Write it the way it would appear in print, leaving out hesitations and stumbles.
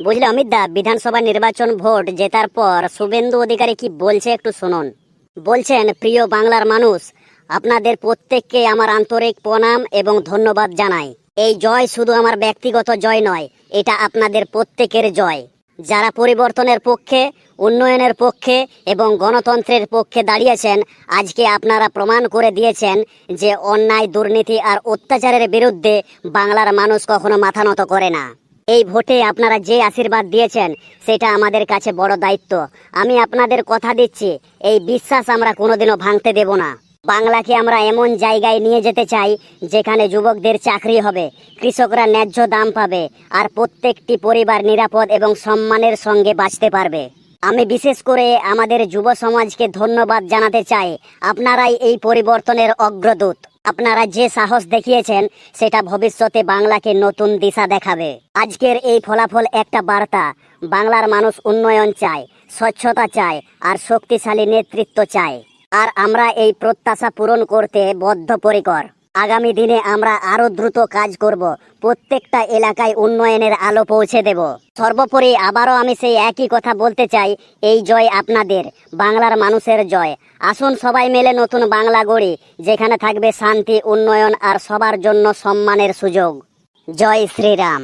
বুঝলে অমিত দা, বিধানসভা নির্বাচন ভোট জেতার পর শুভেন্দু অধিকারী কি বলছে একটু শুনুন। বলছেন, প্রিয় বাংলার মানুষ, আপনাদের প্রত্যেককে আমার আন্তরিক প্রণাম এবং ধন্যবাদ জানাই। এই জয় শুধু আমার ব্যক্তিগত জয় নয়, এটা আপনাদের প্রত্যেকের জয়, যারা পরিবর্তনের পক্ষে, উন্নয়নের পক্ষে এবং গণতন্ত্রের পক্ষে দাঁড়িয়েছেন। আজকে আপনারা প্রমাণ করে দিয়েছেন যে অন্যায়, দুর্নীতি আর অত্যাচারের বিরুদ্ধে বাংলার মানুষ কখনো মাথা নত করে না। এই ভোটে আপনারা যে আশীর্বাদ দিয়েছেন সেটা আমাদের কাছে বড় দায়িত্ব। আমি আপনাদের কথা দিচ্ছি, এই বিশ্বাস আমরা কোনোদিনও ভাঙতে দেব না। বাংলাকে আমরা এমন জায়গায় নিয়ে যেতে চাই যেখানে যুবকদের চাকরি হবে, কৃষকরা ন্যায্য দাম পাবে আর প্রত্যেকটি পরিবার নিরাপদ এবং সম্মানের সঙ্গে বাঁচতে পারবে। আমি বিশেষ করে আমাদের যুব সমাজকে ধন্যবাদ জানাতে চাই। আপনারাই এই পরিবর্তনের অগ্রদূত। আপনারা যে সাহস দেখিয়েছেন সেটা ভবিষ্যতে বাংলাকে নতুন দিশা দেখাবে। আজকের এই ফলাফল একটা বার্তা, বাংলার মানুষ উন্নয়ন চায়, স্বচ্ছতা চায় আর শক্তিশালী নেতৃত্ব চায়। আর আমরা এই প্রত্যাশা পূরণ করতে বদ্ধপরিকর। আগামী দিনে আমরা আরো দ্রুত কাজ করব, প্রত্যেকটা এলাকায় উন্নয়নের আলো পৌঁছে দেব। সর্বোপরি আবারও আমি সেই একই কথা বলতে চাই, এই জয় আপনাদের, বাংলার মানুষের জয়। আসুন সবাই মিলে নতুন বাংলা গড়ি, যেখানে থাকবে শান্তি, উন্নয়ন আর সবার জন্য সম্মানের সুযোগ। জয় শ্রীরাম।